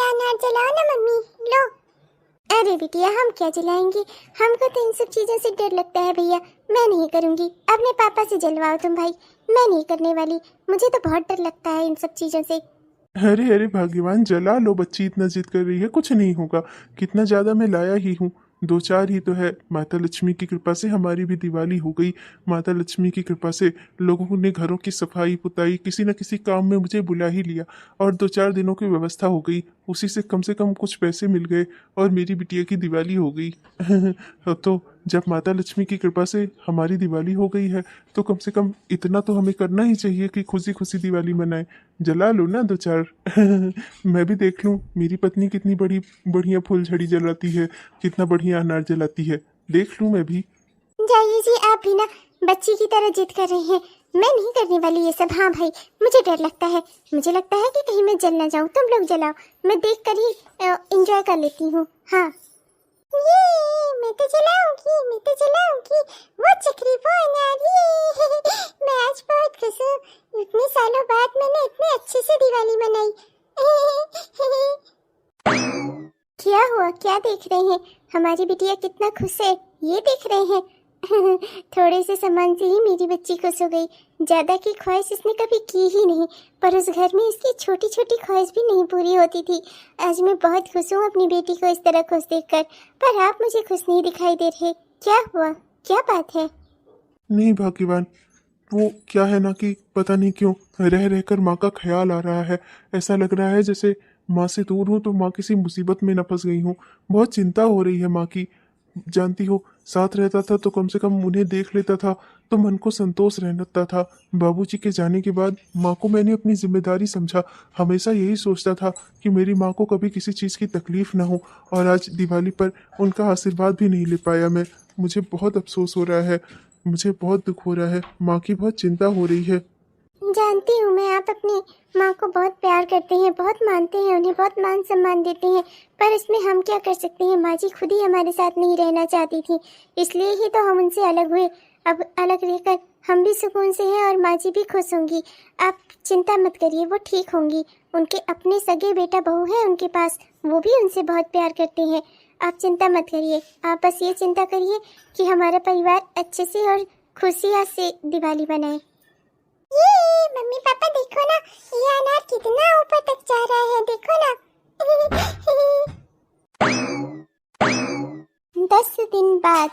अनार जलाओ ना मम्मी, लो। अरे बिटिया, हम क्या जलाएंगे, हमको तो इन सब चीजों से डर लगता है भैया। मैं नहीं करूंगी, अपने पापा से जलवाओ तुम भाई, मैं नहीं करने वाली। मुझे तो बहुत डर लगता है इन सब चीजों से। अरे अरे भाग्यवान, जला लो, बच्ची इतना जिद कर रही है, कुछ नहीं होगा। कितना ज्यादा मैं लाया ही हूँ, दो चार ही तो है। माता लक्ष्मी की कृपा से हमारी भी दिवाली हो गई। माता लक्ष्मी की कृपा से लोगों ने घरों की सफाई पुताई किसी न किसी काम में मुझे बुला ही लिया, और दो चार दिनों की व्यवस्था हो गई। उसी से कम कुछ पैसे मिल गए और मेरी बिटिया की दिवाली हो गई। तो जब माता लक्ष्मी की कृपा से हमारी दिवाली हो गई है, तो कम से कम इतना तो हमें करना ही चाहिए कि खुशी खुशी दिवाली मनाए। जला लो ना दो चार। मैं भी देख लूं मेरी पत्नी कितनी बड़ी बढ़िया फुलझड़ी जलाती है, कितना बढ़िया अनार जलाती है, देख लूं मैं भी। जाइए जी, आप भी ना बच्ची की तरह जिद कर रही हैं। मैं नहीं करने वाली ये सब। हाँ भाई, मुझे डर लगता है। मुझे लगता है कि कहीं मैं जल ना जाऊं। तुम लोग जलाओ, मैं देख कर ही एंजॉय कर लेती हूँ। हाँ, ये मैं तो जलाऊंगी, मैं तो जलाऊंगी वो चक्री वो अनार। ये मैं आज बहुत खुश हूँ। इतने सालों बाद मैंने इतने अच्छे से दिवाली मनाई। क्या हुआ, क्या देख रहे हैं? हमारी बिटिया कितना खुश है, ये देख रहे हैं? थोड़े से सामान से ही मेरी बच्ची खुश हो गई। ज्यादा की ख्वाहिश इसने कभी की ही नहीं, पर उस घर में इसकी छोटी छोटी ख्वाहिश भी नहीं पूरी होती थी। आज मैं बहुत खुश हूँ अपनी बेटी को इस तरह खुश देखकर। पर आप मुझे खुश नहीं दिखाई दे रहे, क्या हुआ, क्या बात है? नहीं भाग्यवान, वो क्या है ना कि पता नहीं क्यों रह रहकर माँ का ख्याल आ रहा है। ऐसा लग रहा है जैसे माँ से दूर हूँ तो माँ किसी मुसीबत में न फंस गई हूँ। बहुत चिंता हो रही है माँ की। जानती हो, साथ रहता था तो कम से कम उन्हें देख लेता था तो मन को संतोष रहता था। बाबूजी के जाने के बाद माँ को मैंने अपनी जिम्मेदारी समझा। हमेशा यही सोचता था कि मेरी माँ को कभी किसी चीज़ की तकलीफ ना हो, और आज दिवाली पर उनका आशीर्वाद भी नहीं ले पाया मैं। मुझे बहुत अफसोस हो रहा है, मुझे बहुत दुख हो रहा है, माँ की बहुत चिंता हो रही है। जानती हूँ मैं, आप अपनी माँ को बहुत प्यार करते हैं, बहुत मानते हैं, उन्हें बहुत मान सम्मान देते हैं। पर इसमें हम क्या कर सकते हैं? माँ जी खुद ही हमारे साथ नहीं रहना चाहती थी, इसलिए ही तो हम उनसे अलग हुए। अब अलग रहकर हम भी सुकून से हैं और माँ जी भी खुश होंगी। आप चिंता मत करिए, वो ठीक होंगी। उनके अपने सगे बेटा बहू है उनके पास, वो भी उनसे बहुत प्यार करते हैं। आप चिंता मत करिए, आप बस ये चिंता करिए कि हमारा परिवार अच्छे से और खुशियाँ से दिवाली मनाए। ये मम्मी पापा देखो ना, ये अनार कितना ऊपर तक जा रहा है, देखो ना। 10 दिन बाद।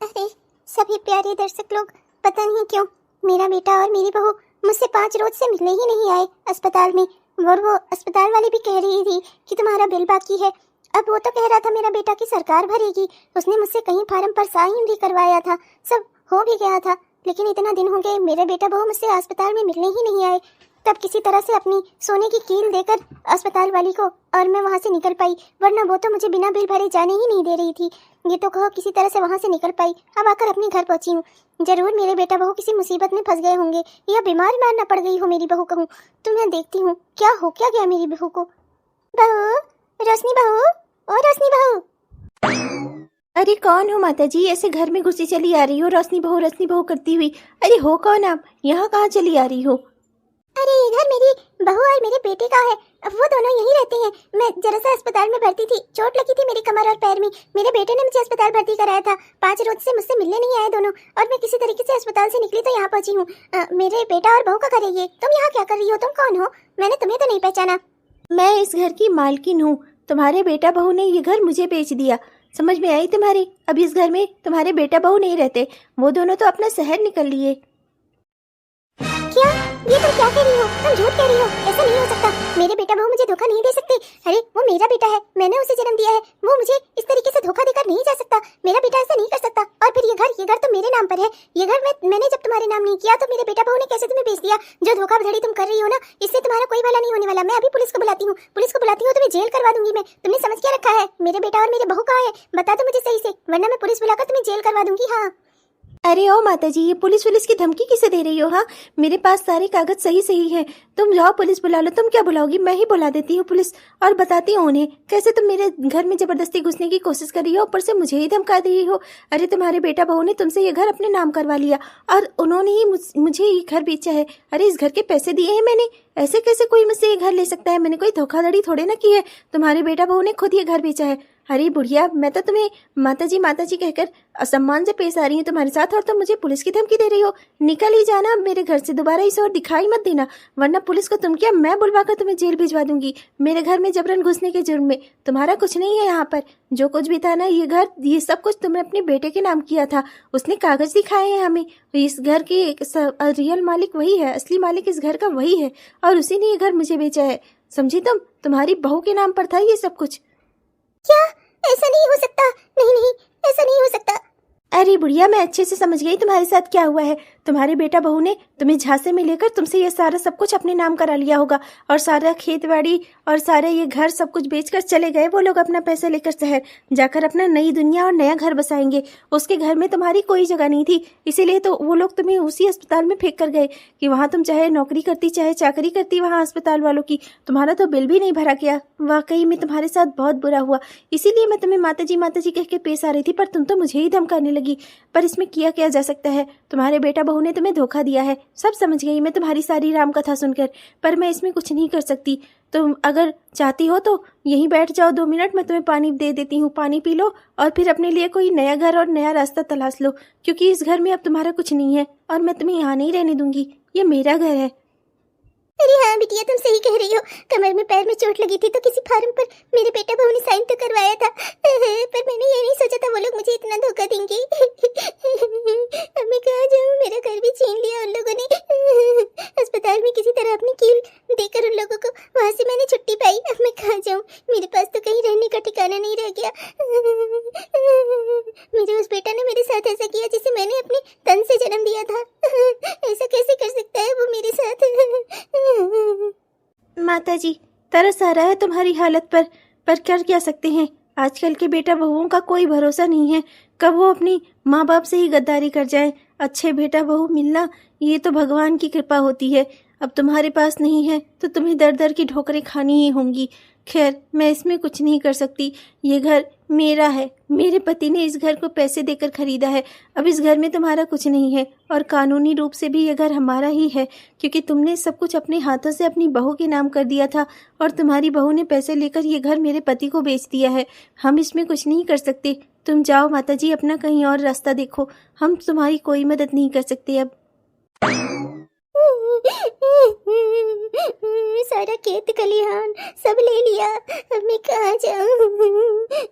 अरे सभी प्यारे दर्शक लोग, पता नहीं क्यों मेरा बेटा और मेरी बहू मुझसे 5 रोज से मिलने ही नहीं आए अस्पताल में। और वो अस्पताल वाली भी कह रही थी कि तुम्हारा बिल बाकी है। अब वो तो कह रहा था मेरा बेटा की सरकार भरेगी। उसने मुझसे कहीं फार्म पर साइन भी करवाया था, सब हो भी गया था। लेकिन इतना दिन हो गए मेरे बेटा बहू मुझसे अस्पताल में मिलने ही नहीं आए। तब किसी तरह से अपनी सोने की कील देकर अस्पताल वाली को और मैं वहां से निकल पाई, वरना वो तो मुझे बिना बिल भरे जाने ही नहीं दे रही थी। ये तो कहो किसी तरह से वहां से निकल पाई, अब आकर अपने घर पहुंची हूँ। जरूर मेरे बेटा बहू किसी मुसीबत में फंस गए होंगे, या बीमार न पड़ गई हो मेरी बहू कहूँ तो। मैं देखती हूँ क्या हो क्या गया मेरी बहू को। बहू, रोशनी बहू, ओ रोशनी बहू। अरे कौन हो माता जी, ऐसे घर में घुसी चली आ रही हो रोशनी बहू करती हुई? अरे हो कौन आप, यहाँ कहाँ चली आ रही हो? अरे ये घर मेरी बहू और मेरे बेटे का है, वो दोनों यहीं रहते हैं। मैं जरा सा अस्पताल में भर्ती थी, चोट लगी थी मेरी कमर और पैर में। मेरे बेटे ने मुझे अस्पताल भर्ती कराया था। 5 रोज से मुझसे मिलने नहीं आए दोनों, और मैं किसी तरीके से अस्पताल से निकली तो यहाँ पहुंची हूँ। मेरे बेटा और बहू का घर है ये। तुम यहाँ क्या कर रही हो? तुम कौन हो? मैंने तुम्हें तो नहीं पहचाना। मैं इस घर की मालकिन हूँ। तुम्हारे बेटा बहू ने ये घर मुझे बेच दिया, समझ में आई तुम्हारी? अब इस घर में तुम्हारे बेटा बहू नहीं रहते, वो दोनों तो अपना शहर निकल लिए। क्या? ये तुम क्या कह रही हो? तुम झूठ कह रही हो, ऐसा नहीं हो सकता। मेरे बेटा बहू मुझे धोखा नहीं दे सकते। अरे वो मेरा बेटा है, मैंने उसे जन्म दिया है, वो मुझे इस तरीके से धोखा देकर नहीं जा सकता। मेरा बेटा ऐसा नहीं कर सकता। और फिर ये घर तो मेरे नाम पर है। ये घर मैंने जब तुम्हारे नाम नहीं किया तो मेरे बेटा बहू ने कैसे तुम्हें बेच दिया? जो धोखाधड़ी तुम कर रही हो ना, इससे तुम्हारा कोई भला नहीं होने वाला। मैं अभी पुलिस को बुलाती हूँ, तुम्हें जेल करवा दूंगी मैं। तुमने समझ क्या रखा है? मेरे बेटा और मेरे बहू कहाँ है? बता दो मुझे सही से, वरना मैं पुलिस बुलाकर तुम्हें जेल करवा दूंगी। हाँ अरे ओ माता जी, ये पुलिस की धमकी किसे दे रही हो? हाँ, मेरे पास सारे कागज सही है। तुम जाओ पुलिस बुला लो। तुम क्या बुलाओगी? मैं ही बुला देती हूँ पुलिस और बताती हूँ उन्हें कैसे तुम मेरे घर में जबरदस्ती घुसने की कोशिश कर रही हो, ऊपर से मुझे ही धमका दे रही हो। अरे तुम्हारे बेटा बहू ने तुमसे ये घर अपने नाम करवा लिया और उन्होंने ही मुझे ये घर बेचा है। अरे इस घर के पैसे दिए हैं मैंने, ऐसे कैसे कोई मुझसे ये घर ले सकता है? मैंने कोई धोखाधड़ी थोड़े ना की है। तुम्हारे बेटा बहू ने खुद ये घर बेचा है। अरे बुढ़िया, मैं तो तुम्हें माता जी कहकर असम्मान से पेश आ रही हूँ तुम्हारे साथ, और तुम मुझे पुलिस की धमकी दे रही हो। निकल ही जाना मेरे घर से, दोबारा इसे और दिखाई मत देना, वरना पुलिस को तुम क्या, मैं बुलवाकर तुम्हें जेल भिजवा दूंगी। मेरे घर में जबरन घुसने के जुर्म में। तुम्हारा कुछ नहीं है यहाँ पर। जो कुछ भी था ना, ये घर, ये सब कुछ तुमने अपने बेटे के नाम किया था। उसने कागज दिखाए हैं हमें। इस घर की रियल मालिक वही है, असली मालिक इस घर का वही है, और उसी ने ये घर मुझे बेचा है। समझी तुम? तुम्हारी बहू के नाम पर था ये सब कुछ। क्या? ऐसा नहीं हो सकता। नहीं, ऐसा नहीं हो सकता। अरे बुढ़िया, मैं अच्छे से समझ गई तुम्हारे साथ क्या हुआ है। तुम्हारे बेटा बहू ने तुम्हें झांसे में लेकर तुमसे ये सारा सब कुछ अपने नाम करा लिया होगा, और सारा खेतबाड़ी और सारे ये घर सब कुछ बेचकर चले गए वो लोग अपना पैसा लेकर शहर जाकर अपना नई दुनिया और नया घर बसाएंगे। उसके घर में तुम्हारी कोई जगह नहीं थी, इसीलिए तो वो लोग तुम्हें उसी अस्पताल में फेंक कर गए कि वहाँ तुम चाहे नौकरी करती चाहे चाकरी करती वहाँ अस्पताल वालों की, तुम्हारा तो बिल भी नहीं भरा गया। वाकई में तुम्हारे साथ बहुत बुरा हुआ, इसीलिए मैं तुम्हें माता जी कह के पेश आ रही थी, पर तुम तो मुझे ही धमकाने लगी। पर इसमें किया क्या जा सकता है? तुम्हारे बेटा बहू ने तुम्हें धोखा दिया है, सब समझ गई मैं तुम्हारी सारी राम कथा सुनकर, पर मैं इसमें कुछ नहीं कर सकती। तुम अगर चाहती हो तो यहीं बैठ जाओ 2 मिनट, मैं तुम्हें पानी दे देती हूँ, पानी पी लो और फिर अपने लिए कोई नया घर और नया रास्ता तलाश लो, क्योंकि इस घर में अब तुम्हारा कुछ नहीं है और मैं तुम्हें यहाँ नहीं रहने दूंगी। ये मेरा घर है। अरे हाँ बिटिया, तुम सही कह रही हो। कमर में पैर में चोट लगी थी तो किसी फार्म पर मेरे बेटा बहू ने साइन तो करवाया था, पर मैंने ये नहीं सोचा था वो लोग मुझे इतना धोखा देंगे। अब मैं कहाँ जाऊँ? मेरा घर भी छीन लिया उन लोगों ने। अस्पताल में किसी तरह अपनी कील देकर उन लोगों को वहाँ से मैंने छुट्टी पाई। अब मैं कहाँ जाऊँ? मेरे पास तो कहीं रहने का ठिकाना नहीं रह गया। मेरे उस बेटा ने मेरे साथ ऐसा किया जिसे मैंने अपने तन से जन्म दिया था। ऐसा कैसे कर सकता है वो मेरे साथ? माता जी, तरस आ रहा है तुम्हारी हालत पर कर क्या सकते हैं? आजकल के बेटा बहुओं का कोई भरोसा नहीं है, कब वो अपनी माँ बाप से ही गद्दारी कर जाए। अच्छे बेटा बहू मिलना ये तो भगवान की कृपा होती है। अब तुम्हारे पास नहीं है तो तुम्हें दर दर की ठोकरें खानी ही होंगी। खैर, मैं इसमें कुछ नहीं कर सकती। ये घर मेरा है, मेरे पति ने इस घर को पैसे देकर खरीदा है। अब इस घर में तुम्हारा कुछ नहीं है और कानूनी रूप से भी ये घर हमारा ही है, क्योंकि तुमने सब कुछ अपने हाथों से अपनी बहू के नाम कर दिया था और तुम्हारी बहू ने पैसे लेकर ये घर मेरे पति को बेच दिया है। हम इसमें कुछ नहीं कर सकते। तुम जाओ माता जी, अपना कहीं और रास्ता देखो, हम तुम्हारी कोई मदद नहीं कर सकते अब। सारा खेत खलिहान सब ले लिया, अब मैं कहाँ जाऊँ?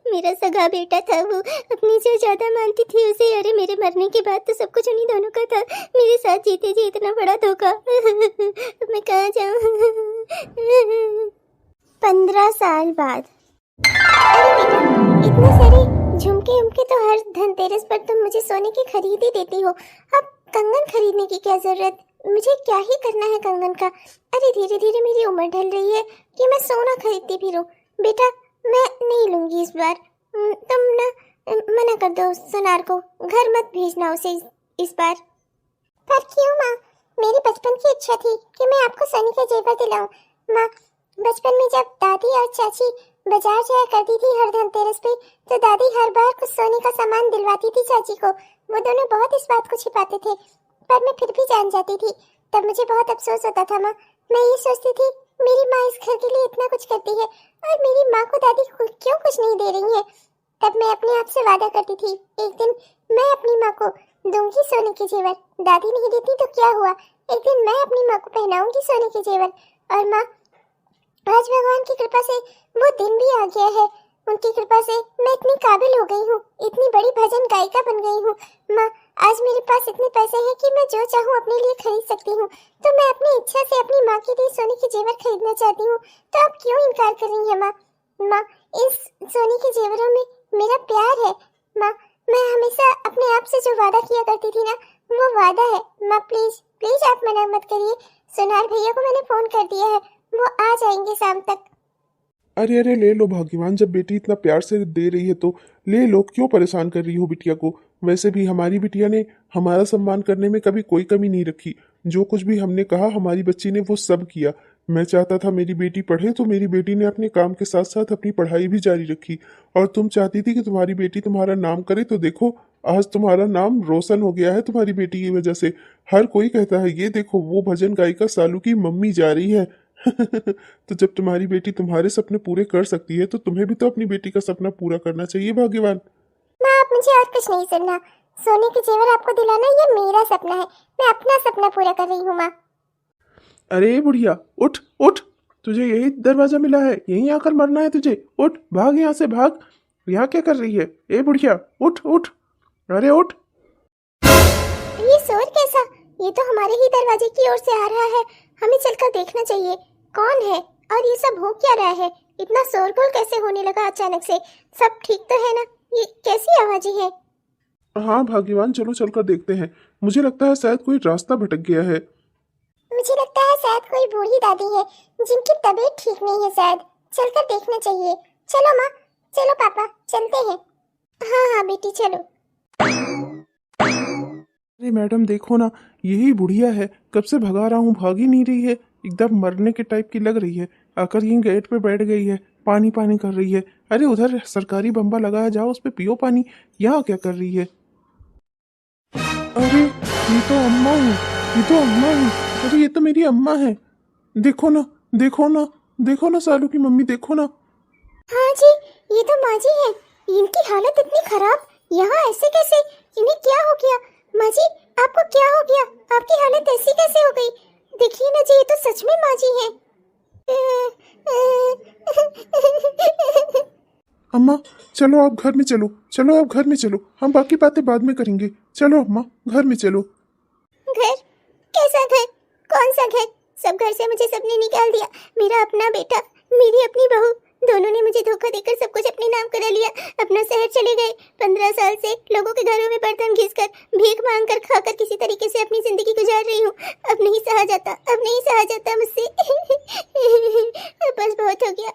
मेरा सगा बेटा था, वो अपनी जो ज्यादा मानती थी उसे, अरे मेरे मरने के बाद तो सब कुछ उन्हीं दोनों का था। मेरे साथ जीते जी इतना बड़ा धोखा। अब मैं कहाँ जाऊँ? 15 साल बाद। अरे बेटा, इतने सारे झुमके उमके तो हर धनतेरस पर तुम मुझे सोने की खरीद ही देती हो, अब कंगन खरीदने की क्या जरूरत? मुझे क्या ही करना है कंगन का? अरे धीरे धीरे मेरी उम्र ढल रही है कि मैं सोना खरीदती फिरूं। बेटा, मैं नहीं लूंगी इस बार। तुम ना मना कर दो सुनार को, घर मत भेजना उसे इस बार। पर क्यों माँ? मेरी बचपन की इच्छा थी कि मैं आपको सोने के जेवर दिलाऊं। माँ, बचपन में जब दादी और चाची बाजार जाया करती थी हर धनतेरस पे, तो दादी हर बार कुछ सोने का सामान दिलवाती थी चाची को। वो दोनों बहुत इस बात को छिपाते थे, पर मैं फिर भी जान जाती थी। तब मुझे बहुत अफसोस होता था माँ। मैं ये सोचती थी मेरी माँ इस घर के लिए इतना कुछ करती है और मेरी माँ को दादी क्यों कुछ नहीं दे रही है। तब मैं अपने आप से वादा करती थी, एक दिन मैं अपनी माँ को दूंगी सोने के जेवर। दादी नहीं देती तो क्या हुआ, एक दिन मैं अपनी माँ को पहनाऊंगी सोने के जेवर। और माँ, आज भगवान की कृपा से वो दिन भी आ गया है। उनकी कृपा से मैं इतनी काबिल हो गई हूँ, इतनी बड़ी भजन गायिका बन गई हूँ। माँ, आज मेरे पास इतने पैसे हैं कि मैं जो चाहूँ अपने लिए खरीद सकती हूँ। तो मैं अपनी इच्छा से अपनी माँ के लिए सोने के जेवर खरीदना चाहती हूँ, तो आप क्यों इनकार कर रही हैं माँ? माँ, इस सोने के जेवरों में मेरा प्यार है। माँ, मैं हमेशा अपने आप से जो वादा किया करती थी ना, वो वादा है। माँ प्लीज प्लीज आप मना मत करिए। सुनार भैया को मैंने फोन कर दिया है, वो आ जाएंगे शाम तक। अरे अरे ले लो भाग्यवान, जब बेटी इतना प्यार से दे रही है तो ले लो, क्यों परेशान कर रही हो बिटिया को? वैसे भी हमारी बिटिया ने हमारा सम्मान करने में कभी कोई कमी नहीं रखी। जो कुछ भी हमने कहा हमारी बच्ची ने वो सब किया। मैं चाहता था मेरी बेटी पढ़े, तो मेरी बेटी ने अपने काम के साथ साथ अपनी पढ़ाई भी जारी रखी। और तुम चाहती थी कि तुम्हारी बेटी तुम्हारा नाम करे, तो देखो आज तुम्हारा नाम रोशन हो गया है तुम्हारी बेटी की वजह से। हर कोई कहता है ये देखो वो भजन गायिका सालू की मम्मी जा रही है। तो जब तुम्हारी बेटी तुम्हारे सपने पूरे कर सकती है, तो तुम्हें भी तो अपनी बेटी का सपना पूरा करना चाहिए भाग्यवान। माँ, आप मुझे और कुछ नहीं सुनना। सोने के जेवर आपको दिलाना ये मेरा सपना है। मैं अपना सपना पूरा कर रही हूँ माँ। अरे बुढ़िया, उठ उठ, तुझे यही दरवाजा मिला है, यहीं आकर मरना है तुझे। उठ, भाग यहाँ से, भाग। यहाँ क्या कर रही है? ए बुढ़िया, उठ उठ, अरे उठ। ये शोर कैसा? ये तो हमारे ही दरवाजे की ओर से आ रहा है। हमें चलकर देखना चाहिए कौन है और ये सब हो क्या रहा है। इतना शोरगुल कैसे होने लगा अचानक से? सब ठीक तो है ना? ये कैसी आवाजें हैं? हाँ भाग्यवान, चलो चलकर देखते हैं। मुझे लगता है शायद कोई रास्ता भटक गया है। मुझे लगता है शायद कोई बूढ़ी दादी है जिनकी तबीयत ठीक नहीं है। शायद चलकर देखना चाहिए। चलो माँ, चलो पापा, चलते हैं। हाँ हाँ बेटी, चलो। अरे मैडम देखो ना, यही बुढ़िया है। कब से भगा रहा हूँ, भाग ही नहीं रही है। एकदम मरने के टाइप की लग रही है। आकर यहीं गेट पे बैठ गई है, पानी पानी कर रही है। अरे उधर सरकारी बम्बा लगाया, जाओ उस पे पियो पानी। यहाँ क्या कर रही है? अरे ये तो अम्मा है, ये तो अम्मा है। अरे ये तो मेरी अम्मा है। देखो ना, देखो ना, देखो ना सालू की मम्मी, देखो ना। हाँ जी, ये तो माँ जी है। इनकी हालत इतनी खराब, यहाँ ऐसे कैसे? इन्हें क्या हो गया? माँ जी, आपको क्या हो गया? आपकी हालत ऐसी कैसे हो गई? देखिए ना जी, ये तो सच में माँ जी है। अम्मा चलो आप घर में चलो, चलो आप घर में चलो, हम बाकी बातें बाद में करेंगे। चलो अम्मा, घर में चलो। घर? कैसा घर? कौन सा घर? सब घर से मुझे सबने निकाल दिया। मेरा अपना बेटा, मेरी अपनी बहू, दोनों ने मुझे धोखा देकर सब कुछ अपने नाम करा लिया। अपना शहर चले गए। 15 साल से लोगों के घरों में बर्तन घिसकर, भीख मांगकर, खाकर किसी तरीके से अपनी जिंदगी गुजार रही हूँ। अब नहीं सहा जाता, अब नहीं सहा जाता मुझसे। बस बहुत हो गया,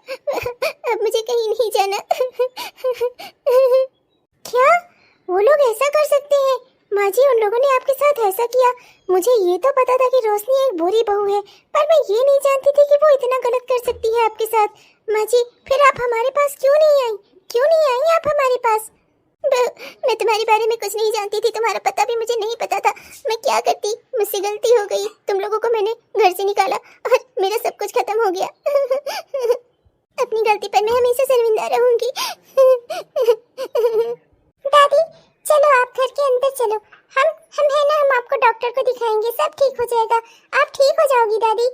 अब मुझे कहीं नहीं जाना। क्या वो लोग ऐसा कर सकते हैं? माँ जी, उन लोगों ने आपके साथ ऐसा किया। मुझे ये तो पता था कि रोशनी एक बुरी बहू है, पर मैं ये नहीं जानती थी कि वो इतना गलत कर सकती है आपके साथ। माँ जी, फिर आप हमारे पास क्यों नहीं आई? क्यों नहीं आई आप हमारे पास? मैं तुम्हारे बारे में कुछ नहीं जानती थी, तुम्हारा पता भी मुझे नहीं पता था। मैं क्या करती? मुझसे गलती हो गई। तुम लोगों को मैंने घर से निकाला और मेरा सब कुछ खत्म हो गया। अपनी गलती पर मैं हमेशा शर्मिंदा रहूंगी। दादी, चलो आप घर के अंदर चलो। हम है ना, हम आपको डॉक्टर को दिखाएंगे, सब ठीक हो जाएगा। आप ठीक हो जाओगी दादी।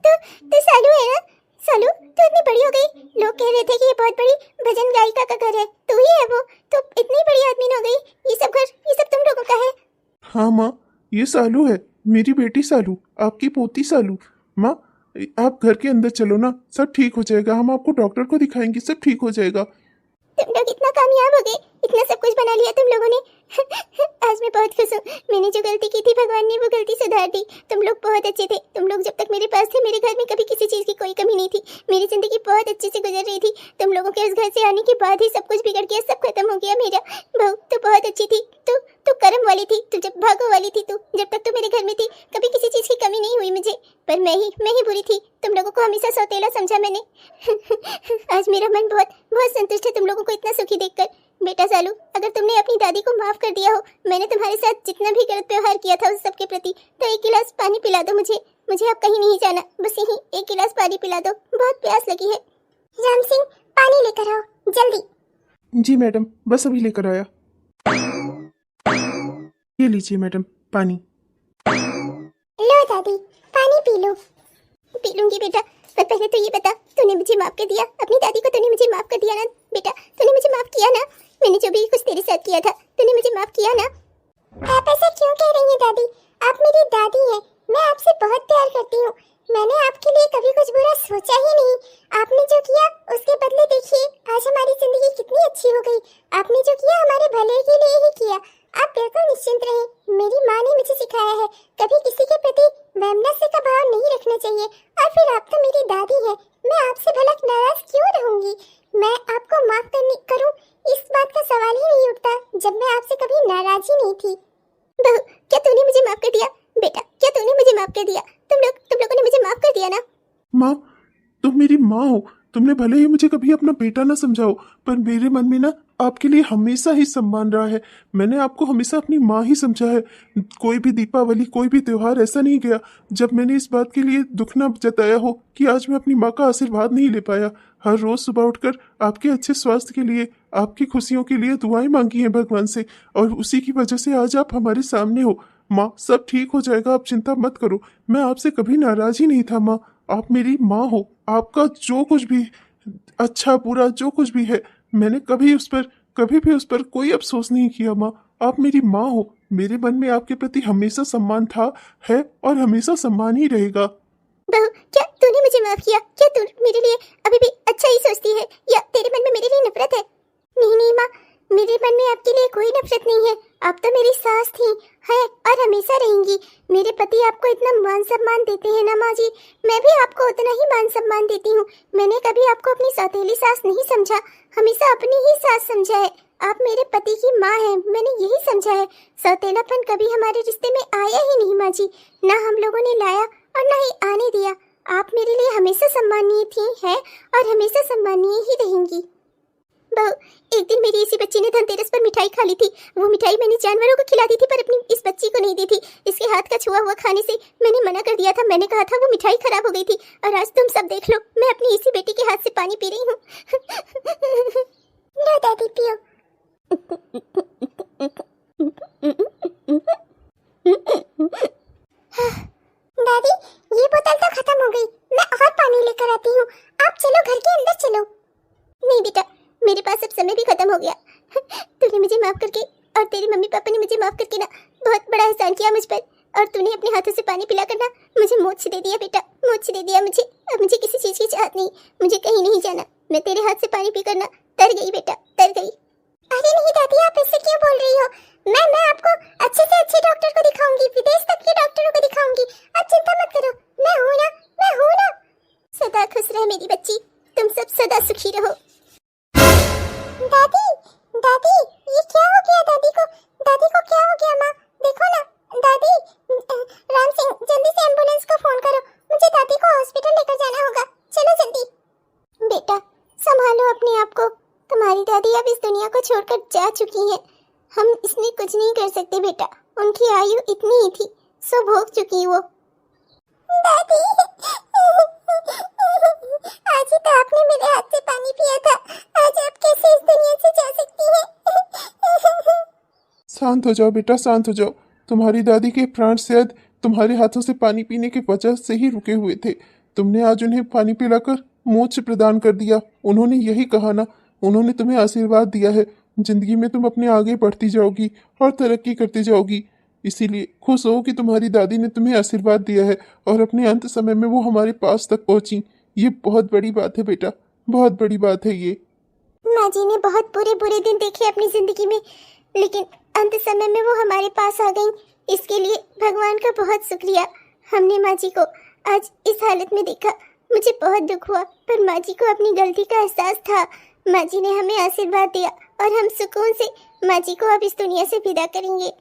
तो सालू है ना? सालू, तू इतनी बड़ी हो गई। लोग कह रहे थे कि ये बहुत बड़ी भजन गायिका का घर है, तू ही है वो। तो इतनी बड़ी आदमी हो गई। ये सब घर, ये सब तुम लोगों का है? हाँ माँ, ये सालू है, मेरी बेटी सालू, आपकी पोती सालू। माँ आप घर के अंदर चलो ना, सब ठीक हो जाएगा। हम आपको डॉक्टर को दिखाएंगे, सब ठीक हो जाएगा। तुम लोग इतना कामयाब हो गए, इतना सब कुछ बना लिया तुम लोगों ने। आज मैं बहुत खुश हूँ। मैंने जो गलती की थी, भगवान ने वो गलती सुधार दी। तुम लोग बहुत अच्छे थे। तुम लोग जब तक मेरे पास थे, मेरे घर में कभी किसी चीज की कोई कमी नहीं थी। मेरी जिंदगी बहुत अच्छे से गुजर रही थी। तुम लोगों के उस घर से आने के बाद ही सब कुछ बिगड़ गया, सब खत्म हो गया। मेरा बहू तो बहुत अच्छी थी। तू कर्म वाली थी, तू जब भागो वाली थी। तू जब तक तू मेरे घर में थी, कभी किसी चीज की कमी नहीं हुई मुझे। पर मैं ही बुरी थी। तुम लोगों को हमेशा सौतेला समझा मैंने। आज मेरा मन बहुत बहुत संतुष्ट है तुम लोगों को इतना सुखी देखकर। बेटा सालू, अगर तुमने अपनी दादी को माफ कर दिया हो, मैंने तुम्हारे साथ जितना भी गलत व्यवहार किया था उस सब के प्रति, तो एक गिलास पानी पिला दो मुझे। मुझे अब कहीं नहीं जाना, बस यहीं एक गिलास पानी पिला दो, बहुत प्यास लगी है। राम सिंह, पानी लेकर आओ जल्दी। जी मैडम, बस अभी लेकर आया। ये लीजिए मैडम पानी। लो दादी, पानी पी लो। पी लूंगी बेटा, पर पहले तो ये बता, तूने मुझे माफ कर दिया? अपनी दादी को तूने मुझे माफ कर दिया ना बेटा? तूने मुझे माफ किया ना? मैंने जो भी कुछ तेरे साथ किया था, तूने मुझे माफ किया ना? आप ऐसा क्यों कह रही हैं दादी? आप मेरी दादी हैं, मैं आपसे बहुत प्यार करती हूँ। मैंने आपके लिए कभी कुछ बुरा सोचा ही नहीं। आपने जो किया उसके बदले देखिए आज हमारी जिंदगी कितनी अच्छी हो गई। आपने जो किया हमारे भले के लिए ही किया। आप बिल्कुल निश्चिंत रहें। मेरी माँ ने मुझे सिखाया है कभी किसी के प्रति वैमनस्य का भाव नहीं रखना चाहिए और फिर आप तो मेरी दादी है, मैं आपसे भला नाराज क्यों रहूंगी? मैं आपको माफ करने करूं, इस बात का सवाल ही नहीं उठता जब मैं आपसे कभी नाराज ही नहीं थी। बहू, क्या तूने मुझे माफ कर दिया? बेटा, क्या तूने मुझे माफ कर दिया? तुम लोगों ने मुझे माफ कर दिया ना? माँ, तुम मेरी माँ हो। तुमने भले ही मुझे कभी अपना बेटा ना समझाओ, पर मेरे मन में ना आपके लिए हमेशा ही सम्मान रहा है। मैंने आपको हमेशा अपनी माँ ही समझा है। कोई भी दीपावली, कोई भी त्योहार ऐसा नहीं गया जब मैंने इस बात के लिए दुख ना जताया हो कि आज मैं अपनी माँ का आशीर्वाद नहीं ले पाया। हर रोज सुबह उठकर आपके अच्छे स्वास्थ्य के लिए, आपकी खुशियों के लिए दुआएं मांगी हैं भगवान से, और उसी की वजह से आज आप हमारे सामने हो। माँ, सब ठीक हो जाएगा, आप चिंता मत करो। मैं आपसे कभी नाराज ही नहीं था माँ। आप मेरी माँ हो। आपका जो कुछ भी अच्छा बुरा जो कुछ भी है, मैंने कभी भी उस पर कोई अफसोस नहीं किया माँ। आप मेरी माँ हो। मेरे मन में आपके प्रति हमेशा सम्मान था, है और हमेशा सम्मान ही रहेगा। बहू, क्या तूने मुझे माफ किया? क्या तू मेरे लिए अभी भी अच्छा ही सोचती है, या तेरे मन में मेरे लिए नफरत है? नहीं नहीं माँ, मेरे मन में आपके लिए कोई नफरत नहीं है। आप तो मेरी सास थी, है और हमेशा रहेंगी। मेरे पति आपको इतना मान सम्मान देते हैं ना माँ जी, मैं भी आपको उतना ही मान सम्मान देती हूँ। मैंने कभी आपको अपनी सौतेली सास नहीं समझा, हमेशा अपनी ही सास समझा है। आप मेरे पति की माँ हैं, मैंने यही समझा है। सौतेलापन कभी हमारे रिश्ते में आया ही नहीं माँ जी, ना हम लोगों ने लाया और ना ही आने दिया। आप मेरे लिए हमेशा सम्मानीय थी, है और हमेशा सम्मानीय ही रहेंगी। बहू, एक दिन मेरी इसी बच्ची ने धनतेरस पर मिठाई खा ली थी। वो मिठाई मैंने जानवरों को खिला दी थी, पर अपनी इस बच्ची को नहीं दी थी। इसके हाथ का छुआ हुआ खाने से मैंने मना कर दिया था। मैंने कहा था वो मिठाई खराब हो गई थी, और आज तुम सब देख लो, मैं अपनी इसी बेटी के हाथ से पानी पी रही हूँ। लो दादी, पियो। दादी, ये बोतल तो खत्म हो गई, मैं और पानी लेकर आती हूँ। आप चलो घर के अंदर चलो। नहीं बेटा, मेरे पास अब समय भी खत्म हो गया। तूने मुझे माफ करके और तेरे मम्मी पापा ने मुझे माफ करके ना बहुत बड़ा एहसान किया मुझ पर, और तूने अपने हाथों से पानी पिला कर ना मुझे मोक्ष दे दिया बेटा, मोक्ष दे दिया मुझे। अब मुझे किसी चीज की चाहत नहीं, मुझे कहीं नहीं जाना। मैं तेरे हाथ से पानी पीकर ना तर गई बेटा, तर गई। अरे नहीं दादी, आप ऐसे क्यों बोल रही हो? मैं आपको अच्छे से अच्छे डॉक्टर को दिखाऊंगी, विदेश तक के डॉक्टरों को दिखाऊंगी। आप चिंता मत करो, मैं हूं ना, मैं हूं ना। सदा खुश रह मेरी बच्ची, तुम सब सदा सुखी रहो। दादी, दादी, ये क्या हो गया दादी को? दादी को क्या हो गया माँ? देखो ना दादी। राम सिंह, जल्दी से एम्बुलेंस को फोन करो, मुझे दादी को हॉस्पिटल लेकर जाना होगा। चलो जल्दी। बेटा, संभालो अपने आप को। तुम्हारी दादी अब इस दुनिया को छोड़कर जा चुकी है, हम इसमें कुछ नहीं कर सकते बेटा। उनकी आयु इतनी ही थी, सो भोग चुकी वो। दादी, आज ही तो आपने मेरे हाथ से पानी पिया था, आज आप कैसे इस दुनिया से जा सकती हैं? शांत हो जाओ बेटा, शांत हो जाओ। तुम्हारी दादी के प्राण शायद तुम्हारे हाथों से पानी पीने की वजह से ही रुके हुए थे। तुमने आज उन्हें पानी पिलाकर मोक्ष प्रदान कर दिया। उन्होंने यही कहा ना, उन्होंने तुम्हें आशीर्वाद दिया है, जिंदगी में तुम अपने आगे बढ़ती जाओगी और तरक्की करती जाओगी। इसीलिए खुश हो कि तुम्हारी दादी ने तुम्हें आशीर्वाद दिया है, और अपने अंत समय में वो हमारे पास तक पहुंची। ये बहुत बड़ी बात है बेटा, बहुत बड़ी बात है ये। माँ जी ने बहुत बुरे बुरे दिन देखे अपनी जिंदगी में, लेकिन अंत समय में वो हमारे पास आ गई। इसके लिए भगवान का बहुत शुक्रिया। हमने माँ जी को आज इस हालत में देखा, मुझे बहुत दुख हुआ, पर माँ जी को अपनी गलती का एहसास था। माँ जी ने हमें आशीर्वाद दिया, और हम सुकून से माँ जी को अब इस दुनिया से विदा करेंगे।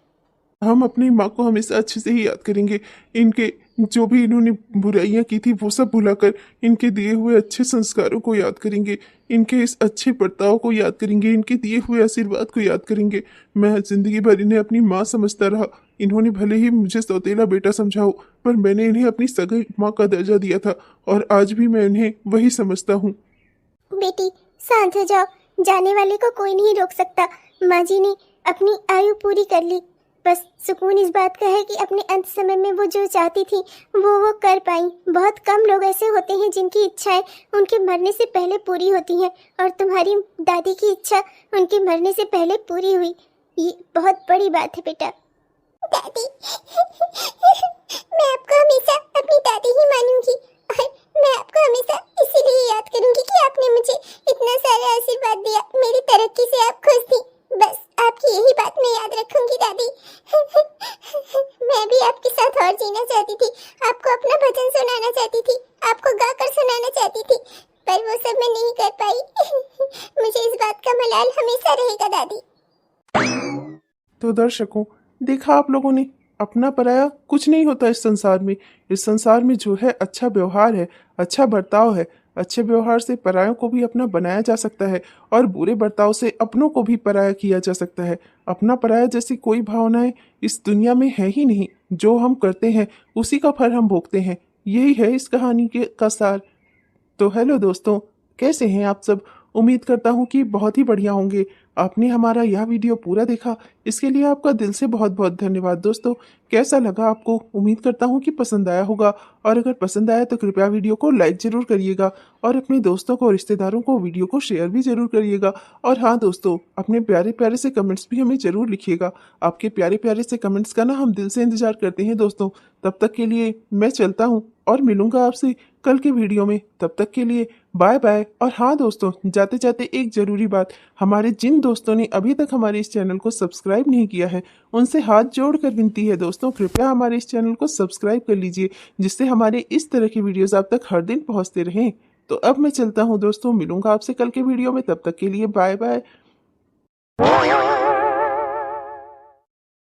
हम अपनी माँ को हमेशा अच्छे से ही याद करेंगे। इनके जो भी इन्होंने बुराइयां की थी वो सब भुलाकर इनके दिए हुए अच्छे संस्कारों को याद करेंगे, इनके इस अच्छे बर्ताव को याद करेंगे, इनके दिए हुए आशीर्वाद को याद करेंगे। मैं जिंदगी भर इन्हें अपनी माँ समझता रहा। इन्होंने भले ही मुझे सौतेला बेटा समझा हो, पर मैंने इन्हें अपनी सगी माँ का दर्जा दिया था, और आज भी मैं इन्हें वही समझता हूँ। बेटी, शांत हो जाओ, जाने वाले को कोई नहीं रोक सकता। माँ जी ने अपनी आयु पूरी कर ली, बस सुकून इस बात का है कि अपने अंत समय में वो जो चाहती थी वो कर पाई। बहुत कम लोग ऐसे होते हैं जिनकी इच्छाएं उनके मरने से पहले पूरी होती हैं, और तुम्हारी दादी की इच्छा उनके मरने से पहले पूरी हुई। ये बहुत बड़ी बात है बेटा। दादी, मैं आपको हमेशा अपनी दादी ही मानूंगी, और मैं आपको हमेशा इसीलिए याद करूंगी कि आपने मुझे इतना सारा आशीर्वाद दिया। मेरी तरक्की से आप खुश थी, बस आपकी यही बात मैं याद रखूंगी दादी। मैं भी आपके साथ और जीना चाहती थी, आपको अपना भजन सुनाना चाहती थी, आपको लाल हमेशा रहेगा दादी। तो दर्शकों, देखा आप लोगों ने, अपना पराया कुछ नहीं होता इस संसार में। इस संसार में जो है अच्छा व्यवहार है, अच्छा बर्ताव है। अच्छे व्यवहार से परायों को भी अपना बनाया जा सकता है और बुरे बर्ताव से अपनों को भी पराया किया जा सकता है। अपना पराया जैसी कोई भावनाएं इस दुनिया में है ही नहीं। जो हम करते हैं उसी का फल हम भोगते हैं। यही है इस कहानी के का सार। तो हेलो दोस्तों, कैसे हैं आप सब? उम्मीद करता हूं कि बहुत ही बढ़िया होंगे। आपने हमारा यह वीडियो पूरा देखा, इसके लिए आपका दिल से बहुत बहुत धन्यवाद। दोस्तों, कैसा लगा आपको? उम्मीद करता हूं कि पसंद आया होगा, और अगर पसंद आया तो कृपया वीडियो को लाइक जरूर करिएगा और अपने दोस्तों को, रिश्तेदारों को वीडियो को शेयर भी जरूर करिएगा। और हाँ दोस्तों, अपने प्यारे प्यारे से कमेंट्स भी हमें जरूर लिखिएगा। आपके प्यारे प्यारे से कमेंट्स का ना हम दिल से इंतजार करते हैं दोस्तों। तब तक के लिए मैं चलता हूँ और मिलूंगा आपसे कल के वीडियो में। तब तक के लिए बाय बाय। और हाँ दोस्तों, जाते जाते एक जरूरी बात, हमारे जिन दोस्तों ने अभी तक हमारे इस चैनल को सब्सक्राइब नहीं किया है, उनसे हाथ जोड़कर विनती है दोस्तों, कृपया हमारे इस चैनल को सब्सक्राइब कर लीजिए, जिससे हमारे इस तरह की वीडियोस आप तक हर दिन पहुंचते रहें। तो अब मैं चलता हूं दोस्तों, मिलूंगा आपसे कल के वीडियो में। तब तक के लिए बाय बाय।